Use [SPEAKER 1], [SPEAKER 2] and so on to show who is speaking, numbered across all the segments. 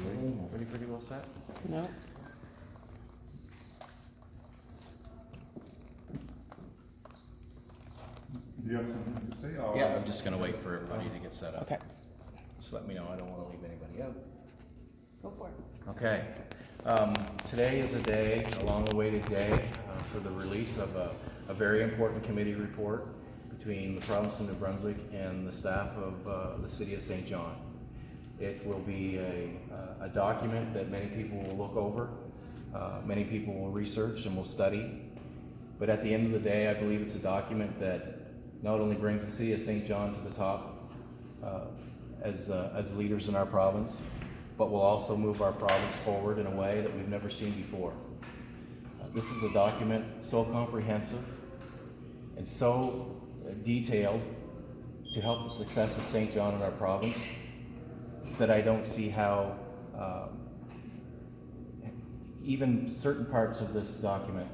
[SPEAKER 1] Everybody pretty well set?
[SPEAKER 2] No.
[SPEAKER 3] Do you have something to say?
[SPEAKER 1] Yeah, I'm just gonna wait for everybody to get set up.
[SPEAKER 2] Okay.
[SPEAKER 1] Just let me know, I don't wanna leave anybody out.
[SPEAKER 2] Go for it.
[SPEAKER 1] Okay. Today is a long-awaited day for the release of a very important committee report between the province of New Brunswick and the staff of the city of St. John. It will be a document that many people will look over, many people will research and will study. But at the end of the day, I believe it's a document that not only brings the city of St. John to the top as leaders in our province, but will also move our province forward in a way that we've never seen before. This is a document so comprehensive and so detailed to help the success of St. John in our province that I don't see how even certain parts of this document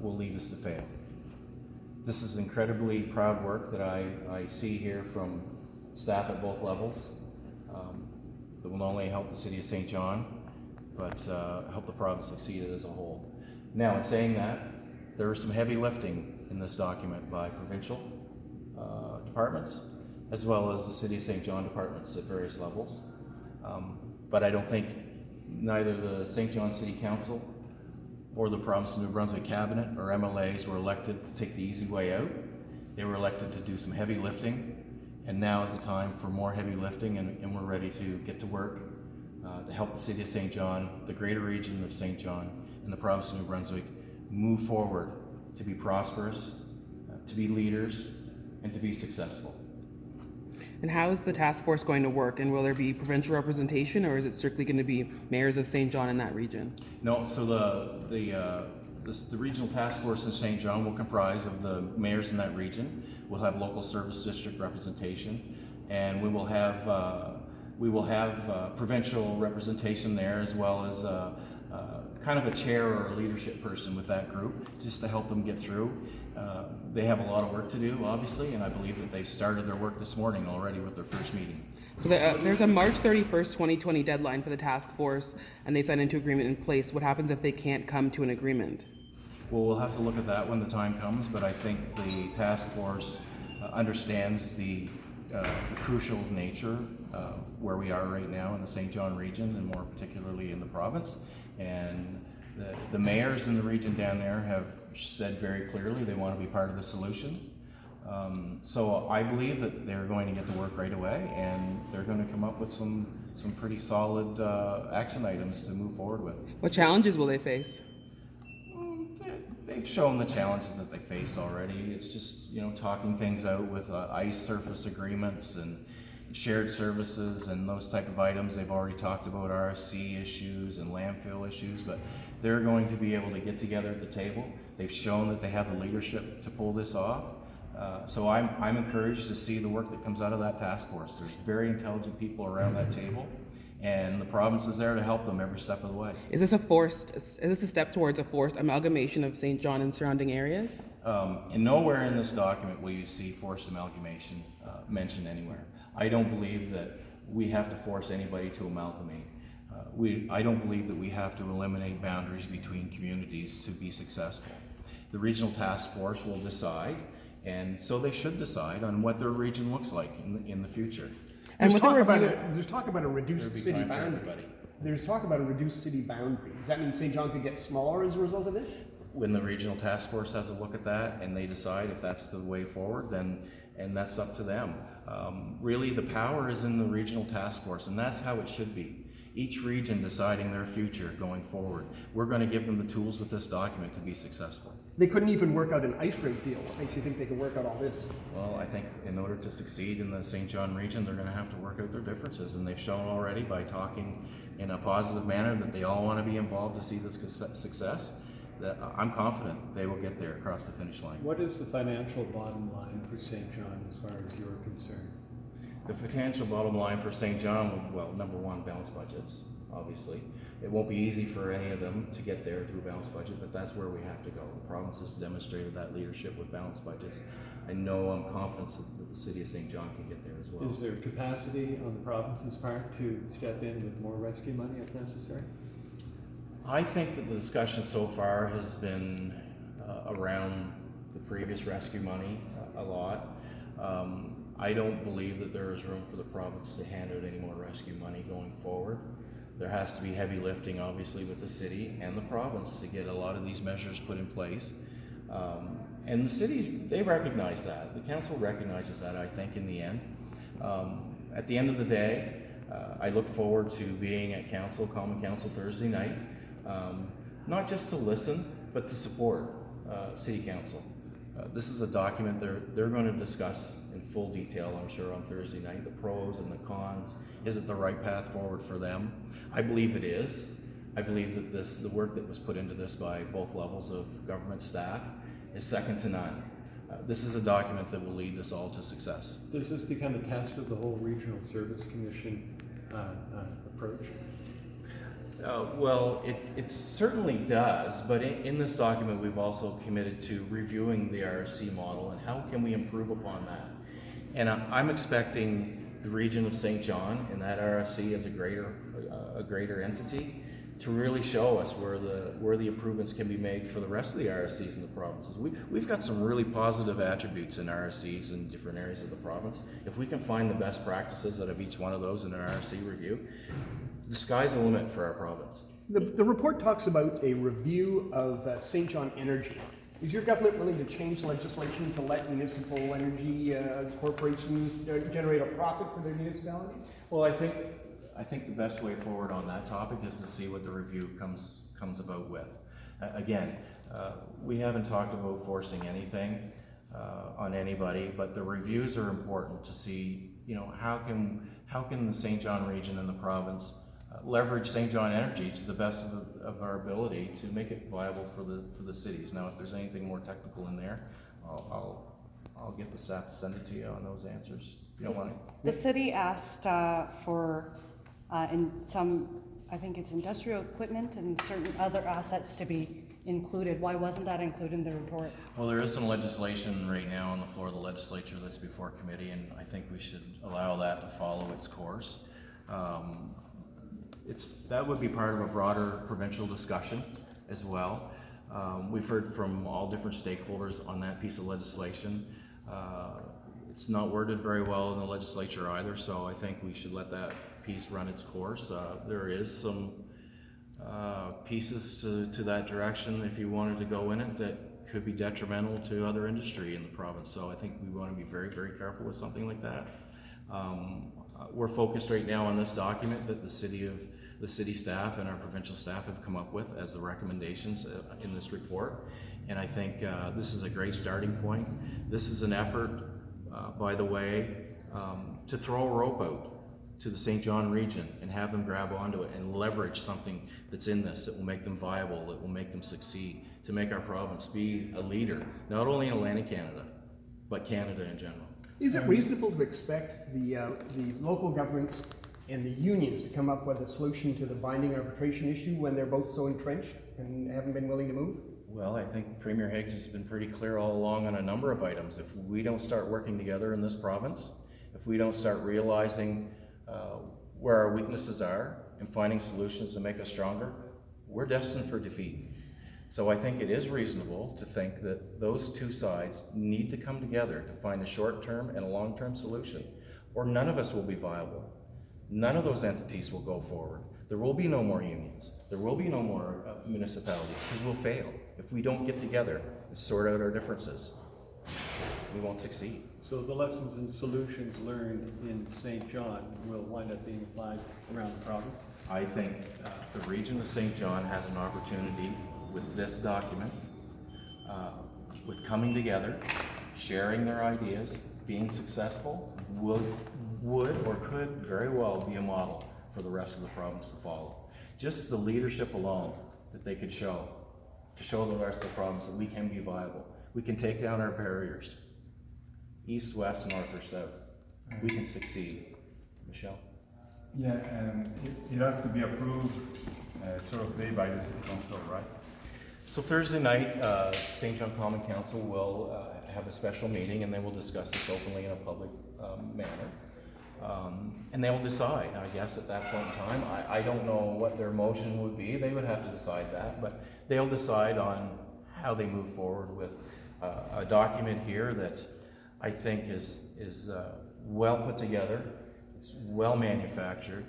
[SPEAKER 1] will leave us to fail. This is incredibly proud work that I see here from staff at both levels that will not only help the city of St. John, but help the province succeed as a whole. Now, in saying that, there is some heavy lifting in this document by provincial departments, as well as the city of St. John departments at various levels. But I don't think neither the St. John City Council or the province of New Brunswick Cabinet or MLAs were elected to take the easy way out. They were elected to do some heavy lifting, and now is the time for more heavy lifting, and we're ready to get to work to help the city of St. John, the greater region of St. John, and the province of New Brunswick move forward to be prosperous, to be leaders, and to be successful.
[SPEAKER 2] And how is the task force going to work? And will there be provincial representation, or is it strictly going to be mayors of St. John in that region?
[SPEAKER 1] No, so the regional task force in St. John will comprise of the mayors in that region. We'll have local service district representation, and we will have provincial representation there, as well as kind of a chair or a leadership person with that group, just to help them get through. They have a lot of work to do, obviously, and I believe that they've started their work this morning already with their first meeting.
[SPEAKER 2] So there's a March 31st, 2020 deadline for the task force, and they signed into agreement in place. What happens if they can't come to an agreement?
[SPEAKER 1] Well, we'll have to look at that when the time comes, but I think the task force understands the crucial nature of where we are right now in the St. John region, and more particularly in the province. And the mayors in the region down there have said very clearly they want to be part of the solution. So I believe that they're going to get to work right away, and they're going to come up with some pretty solid action items to move forward with.
[SPEAKER 2] What challenges will they face?
[SPEAKER 1] They've shown the challenges that they face already. It's just, talking things out with ice surface agreements and shared services and those type of items. They've already talked about RSC issues and landfill issues, but they're going to be able to get together at the table. They've shown that they have the leadership to pull this off. So I'm encouraged to see the work that comes out of that task force. There's very intelligent people around that table, and the province is there to help them every step of the way.
[SPEAKER 2] Is this a step towards a forced amalgamation of St. John and surrounding areas?
[SPEAKER 1] And nowhere in this document will you see forced amalgamation mentioned anywhere. I don't believe that we have to force anybody to amalgamate. I don't believe that we have to eliminate boundaries between communities to be successful. The regional task force will decide, and so they should decide on what their region looks like in the future.
[SPEAKER 2] And
[SPEAKER 4] There's
[SPEAKER 2] with
[SPEAKER 4] talk about a reduced
[SPEAKER 1] There'll be
[SPEAKER 4] city
[SPEAKER 1] time for
[SPEAKER 4] boundary.
[SPEAKER 1] everybody.
[SPEAKER 4] There's talk about a reduced city boundary. Does that mean St. John could get smaller as a result of this?
[SPEAKER 1] When the regional task force has a look at that and they decide if that's the way forward, and that's up to them. Really, the power is in the regional task force, and that's how it should be. Each region deciding their future going forward. We're going to give them the tools with this document to be successful.
[SPEAKER 4] They couldn't even work out an ice rink deal. What makes you think they can work out all this?
[SPEAKER 1] Well, I think in order to succeed in the St. John region, they're going to have to work out their differences, and they've shown already by talking in a positive manner that they all want to be involved to see this success. That I'm confident they will get there across the finish line.
[SPEAKER 5] What is the financial bottom line for St. John as far as you're concerned?
[SPEAKER 1] The financial bottom line for St. John, well, number one, balanced budgets. obviously. It won't be easy for any of them to get there to a balanced budget, but that's where we have to go. The province has demonstrated that leadership with balanced budgets. I know I'm confident that the city of St. John can get there as well.
[SPEAKER 5] Is there capacity on the province's part to step in with more rescue money if necessary?
[SPEAKER 1] I think that the discussion so far has been around the previous rescue money a lot. I don't believe that there is room for the province to hand out any more rescue money going forward. There has to be heavy lifting, obviously, with the city and the province to get a lot of these measures put in place. And the city, they recognize that. The council recognizes that, I think, in the end. At the end of the day, I look forward to being at Common Council Thursday night, not just to listen, but to support City Council. This is a document they're going to discuss in full detail, I'm sure, on Thursday night, the pros and the cons. Is it the right path forward for them? I believe it is. I believe that the work that was put into this by both levels of government staff is second to none. This is a document that will lead us all to success.
[SPEAKER 5] Does this become a test of the whole Regional Service Commission approach?
[SPEAKER 1] Well, it certainly does, but in this document we've also committed to reviewing the RSC model and how can we improve upon that. And I'm expecting the region of St. John and that RSC as a greater entity to really show us where the improvements can be made for the rest of the RSCs in the provinces. We've got some really positive attributes in RSCs in different areas of the province. If we can find the best practices out of each one of those in an RSC review, the sky's the limit for our province.
[SPEAKER 4] The report talks about a review of St. John Energy. Is your government willing to change legislation to let municipal energy corporations generate a profit for their municipalities?
[SPEAKER 1] Well, I think the best way forward on that topic is to see what the review comes about with. Again, we haven't talked about forcing anything on anybody, but the reviews are important to see, how can the St. John region and the province leverage St. John Energy to the best of our ability to make it viable for the cities. Now, if there's anything more technical in there, I'll get the staff to send it to you on those answers. You don't want it?
[SPEAKER 6] The city asked for in some, I think it's industrial equipment and certain other assets to be included. Why wasn't that included in the report?
[SPEAKER 1] Well, there is some legislation right now on the floor of the legislature that's before committee, and I think we should allow that to follow its course. That would be part of a broader provincial discussion as well. We've heard from all different stakeholders on that piece of legislation. It's not worded very well in the legislature either, so I think we should let that piece run its course. There is some pieces to that direction, if you wanted to go in it, that could be detrimental to other industry in the province. So I think we want to be very, very careful with something like that. We're focused right now on this document that the city staff and our provincial staff have come up with as the recommendations in this report. And I think this is a great starting point. This is an effort, by the way, to throw a rope out to the St. John region and have them grab onto it and leverage something that's in this that will make them viable, that will make them succeed, to make our province be a leader, not only in Atlantic Canada, but Canada in general.
[SPEAKER 4] Is it reasonable to expect the local governments and the unions to come up with a solution to the binding arbitration issue when they're both so entrenched and haven't been willing to move?
[SPEAKER 1] Well, I think Premier Higgs has been pretty clear all along on a number of items. If we don't start working together in this province, if we don't start realizing where our weaknesses are and finding solutions to make us stronger, we're destined for defeat. So I think it is reasonable to think that those two sides need to come together to find a short-term and a long-term solution, or none of us will be viable. None of those entities will go forward. There will be no more unions. There will be no more municipalities, because we'll fail. If we don't get together and sort out our differences, we won't succeed.
[SPEAKER 5] So the lessons and solutions learned in St. John will wind up being applied around the province?
[SPEAKER 1] I think the region of St. John has an opportunity with this document, with coming together, sharing their ideas, being successful, would or could very well be a model for the rest of the province to follow. Just the leadership alone that they could show, to show the rest of the province that we can be viable. We can take down our barriers, east, west, north, or south. We can succeed. Michelle?
[SPEAKER 3] Yeah, it has to be approved Thursday by the city council, right?
[SPEAKER 1] So Thursday night, St. John Common Council will have a special meeting, and they will discuss this openly in a public manner. And they will decide, I guess, at that point in time. I don't know what their motion would be. They would have to decide that, but they'll decide on how they move forward with a document here that I think is well put together. It's well manufactured.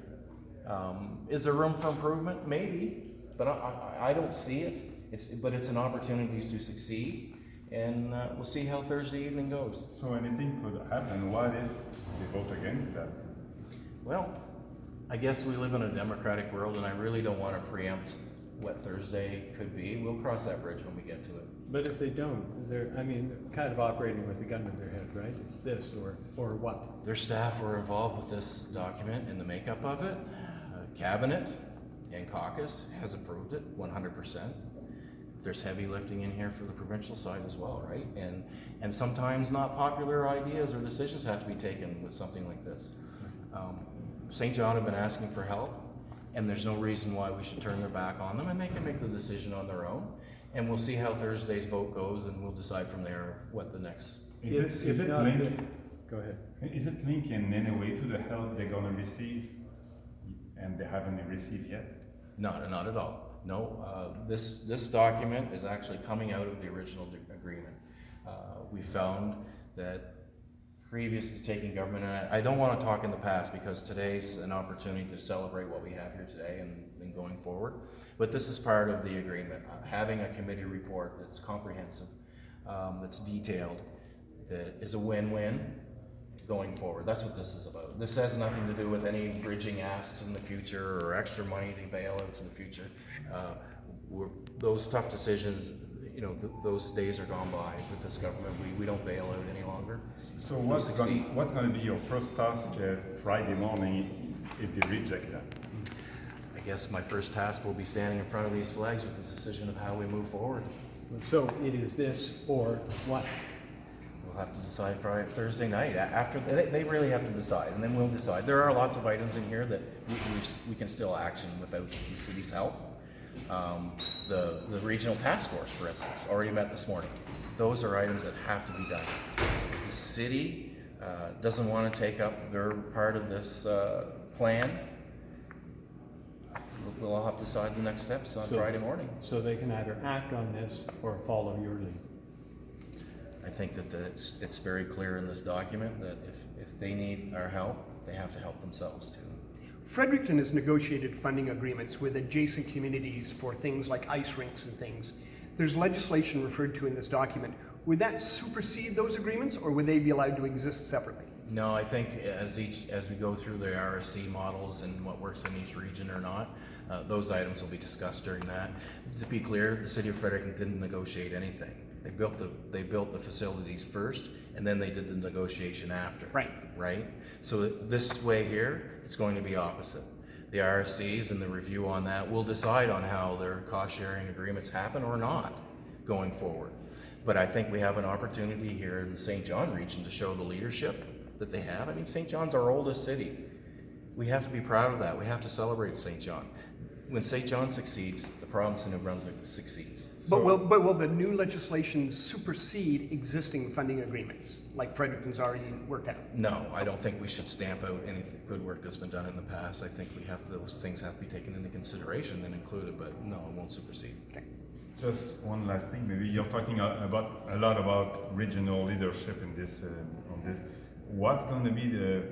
[SPEAKER 1] Is there room for improvement? Maybe, but I don't see it. But it's an opportunity to succeed, and we'll see how Thursday evening goes.
[SPEAKER 3] So anything could happen. What if they vote against that?
[SPEAKER 1] Well, I guess we live in a democratic world, and I really don't want to preempt what Thursday could be. We'll cross that bridge when we get to it.
[SPEAKER 5] But if they don't, they're kind of operating with a gun to their head, right? It's this or what?
[SPEAKER 1] Their staff were involved with this document and the makeup of it. Cabinet and caucus has approved it 100%. There's heavy lifting in here for the provincial side as well, right? And sometimes not popular ideas or decisions have to be taken with something like this. St. John have been asking for help, and there's no reason why we should turn their back on them, and they can make the decision on their own. And we'll see how Thursday's vote goes, and we'll decide from there what the next.
[SPEAKER 3] Is it linked?
[SPEAKER 5] Go ahead.
[SPEAKER 3] Is it linked in any way to the help they're gonna receive, and they haven't received yet?
[SPEAKER 1] Not at all. No, this document is actually coming out of the original agreement. We found that previous to taking government, and I don't want to talk in the past because today's an opportunity to celebrate what we have here today and going forward. But this is part of the agreement. Having a committee report that's comprehensive, that's detailed, that is a win-win going forward. That's what this is about. This has nothing to do with any bridging asks in the future or extra money to bailouts in the future. Those tough decisions, those days are gone by with this government. We don't bail out any longer.
[SPEAKER 3] So what's going to be your first task Friday morning if they reject that?
[SPEAKER 1] I guess my first task will be standing in front of these flags with the decision of how we move forward.
[SPEAKER 5] So it is this or what?
[SPEAKER 1] We'll have to decide Thursday night. After they really have to decide, and then we'll decide. There are lots of items in here that we can still action without the city's help. The regional task force, for instance, already met this morning. Those are items that have to be done. If the city doesn't want to take up their part of this plan, we'll all have to decide the next steps on Friday morning.
[SPEAKER 5] So they can either act on this or follow your lead.
[SPEAKER 1] I think that it's very clear in this document that if they need our help, they have to help themselves too.
[SPEAKER 4] Fredericton has negotiated funding agreements with adjacent communities for things like ice rinks and things. There's legislation referred to in this document. Would that supersede those agreements, or would they be allowed to exist separately?
[SPEAKER 1] No, I think as we go through the RSC models and what works in each region or not, those items will be discussed during that. To be clear, the city of Fredericton didn't negotiate anything. They built the facilities first, and then they did the negotiation after. Right? So this way here, it's going to be opposite. The RSCs and the review on that will decide on how their cost-sharing agreements happen or not going forward. But I think we have an opportunity here in the St. John region to show the leadership that they have. I mean, St. John's our oldest city. We have to be proud of that. We have to celebrate St. John. When St. John succeeds, the province of New Brunswick succeeds.
[SPEAKER 4] But will the new legislation supersede existing funding agreements, like Fredericton's already worked out?
[SPEAKER 1] No, I don't think we should stamp out any good work that's been done in the past. I think those things have to be taken into consideration and included, but no, it won't supersede.
[SPEAKER 4] Okay.
[SPEAKER 3] Just one last thing, maybe you're talking a lot about regional leadership in this. On this, what's going to be the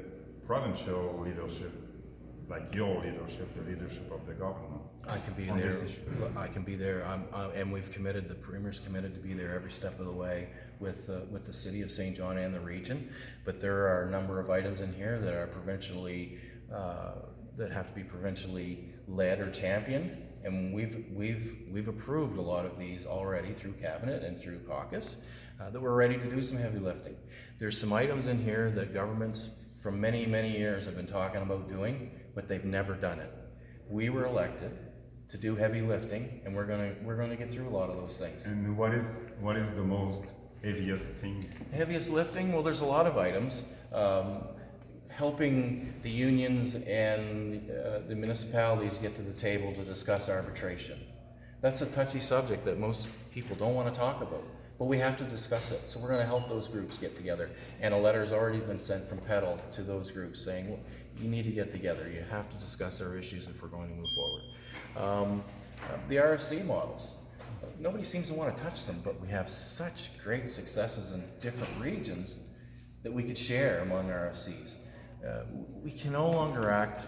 [SPEAKER 3] provincial leadership, like your leadership, the leadership of the government?
[SPEAKER 1] I can be there. I can be there. And we've committed. The Premier's committed to be there every step of the way with the city of St. John and the region. But there are a number of items in here that are provincially that have to be provincially led or championed. And we've approved a lot of these already through cabinet and through caucus that we're ready to do some heavy lifting. There's some items in here that governments from many years have been talking about doing, but they've never done it. We were elected to do heavy lifting, and we're gonna get through a lot of those things.
[SPEAKER 3] And what is the most heaviest thing?
[SPEAKER 1] Heaviest lifting? Well, there's a lot of items. helping the unions and the municipalities get to the table to discuss arbitration. That's a touchy subject that most people don't want to talk about, but we have to discuss it. So we're going to help those groups get together. And a letter's already been sent from Petal to those groups saying, well, you need to get together. You have to discuss our issues if we're going to move forward. The RFC models. Nobody seems to want to touch them, but we have such great successes in different regions that we could share among RFCs. We can no longer act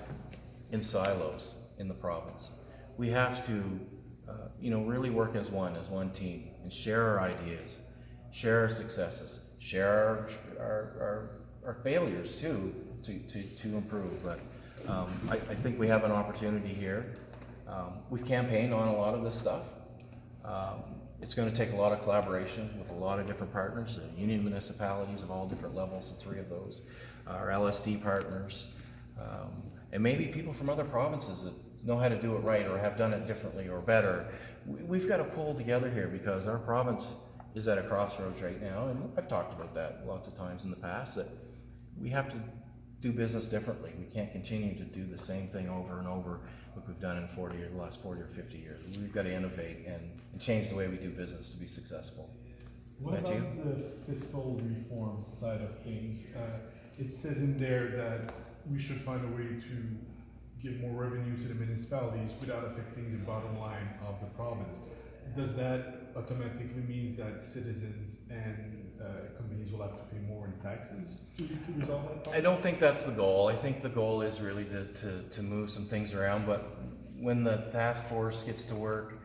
[SPEAKER 1] in silos in the province. We have to, really work as one team, and share our ideas, share our successes, share our failures too, to improve. But I think we have an opportunity here. We've campaigned on a lot of this stuff. It's going to take a lot of collaboration with a lot of different partners, union municipalities of all different levels, the three of those, our LSD partners, and maybe people from other provinces that know how to do it right or have done it differently or better. We've got to pull together here because our province is at a crossroads right now, and I've talked about that lots of times in the past, that we have to do business differently. We can't continue to do the same thing over and over like we've done in the last 40 or 50 years. We've got to innovate and change the way we do business to be successful.
[SPEAKER 7] What about the fiscal reform side of things? It says in there that we should find a way to give more revenue to the municipalities without affecting the bottom line of the province. Does that automatically mean that citizens and companies will have to pay more in taxes to resolve that problem?
[SPEAKER 1] I don't think that's the goal. I think the goal is really to move some things around, but when the task force gets to work,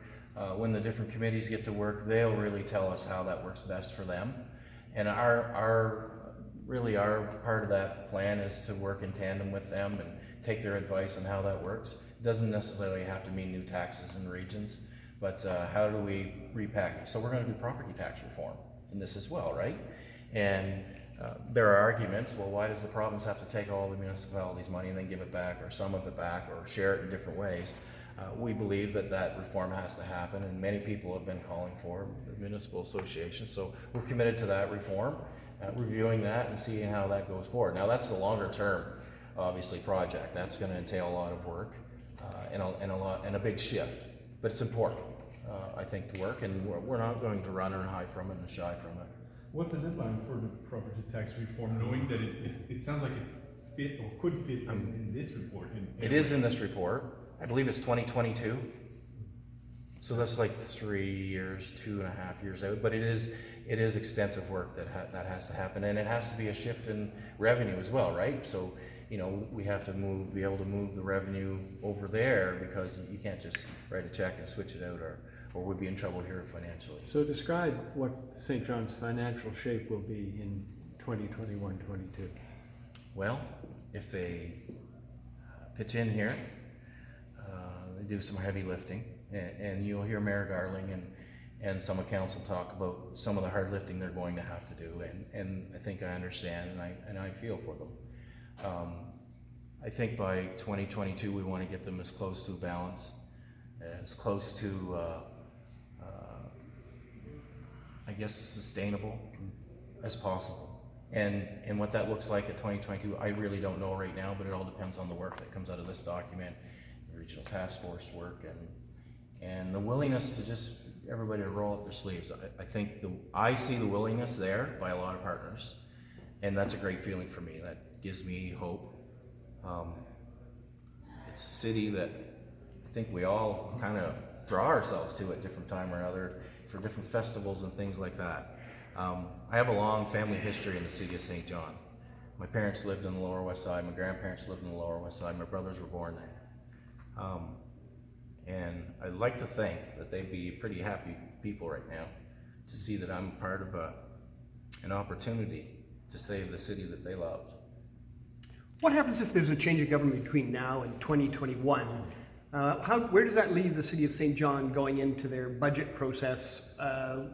[SPEAKER 1] when the different committees get to work, they'll really tell us how that works best for them. And our part of that plan is to work in tandem with them and take their advice on how that works. It doesn't necessarily have to mean new taxes in regions, but how do we repackage? So we're going to do property tax reform in this as well, right? And there are arguments, well, why does the province have to take all the municipalities' money and then give it back, or some of it back, or share it in different ways? We believe that reform has to happen, and many people have been calling for the municipal association. So we're committed to that reform, reviewing that and seeing how that goes forward. Now that's the longer term, obviously, project. That's going to entail a lot of work and a big shift, but it's important, I think, to work, and we're not going to run or hide from it and shy from it.
[SPEAKER 7] What's the deadline for the property tax reform, knowing that it sounds like it fit or could fit in this report?
[SPEAKER 1] It is in this report. I believe it's 2022. So that's like 3 years, 2.5 years out. But it is extensive work that has to happen, and it has to be a shift in revenue as well, right? So we have to be able to move the revenue over there, because you can't just write a check and switch it out, or we'd be in trouble here financially.
[SPEAKER 5] So describe what St. John's financial shape will be in 2021-22.
[SPEAKER 1] Well, if they pitch in here, they do some heavy lifting, and you'll hear Mayor Darling and some of council talk about some of the hard lifting they're going to have to do, and I think I understand, and I feel for them. I think by 2022 we want to get them as close to a balance, as close to I guess sustainable as possible. And what that looks like at 2022, I really don't know right now, but it all depends on the work that comes out of this document, the regional task force work, and the willingness to just everybody to roll up their sleeves. I see the willingness there by a lot of partners, and that's a great feeling for me. That gives me hope. It's a city that I think we all kind of draw ourselves to at different time or another for different festivals and things like that. I have a long family history in the city of St. John. My parents lived in the Lower West Side, my grandparents lived in the Lower West Side, my brothers were born there. And I'd like to think that they'd be pretty happy people right now to see that I'm part of an opportunity to save the city that they loved.
[SPEAKER 4] What happens if there's a change of government between now and 2021? Where does that leave the city of St. John going into their budget process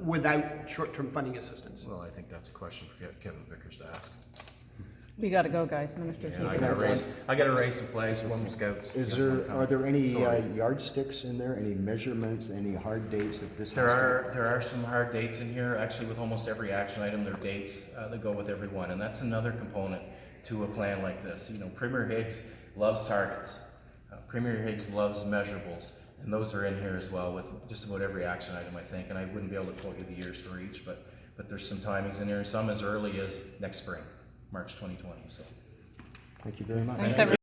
[SPEAKER 4] without short-term funding assistance?
[SPEAKER 1] Well, I think that's a question for Kevin Vickers to ask.
[SPEAKER 8] We gotta go, guys. Minister's
[SPEAKER 1] Yeah,
[SPEAKER 8] leaving.
[SPEAKER 1] I gotta raise some flags with some scouts.
[SPEAKER 9] Are there any
[SPEAKER 1] Sorry.
[SPEAKER 9] yardsticks in there? Any measurements? Any hard dates that this?
[SPEAKER 1] There are some hard dates in here. Actually, with almost every action item, there are dates that go with every one, and that's another component to a plan like this. You know, Premier Higgs loves targets. Premier Higgs loves measurables, and those are in here as well with just about every action item, I think. And I wouldn't be able to quote you the years for each, but there's some timings in there, and some as early as next spring, March 2020. So.
[SPEAKER 9] Thank you very much.
[SPEAKER 8] Thanks, everyone.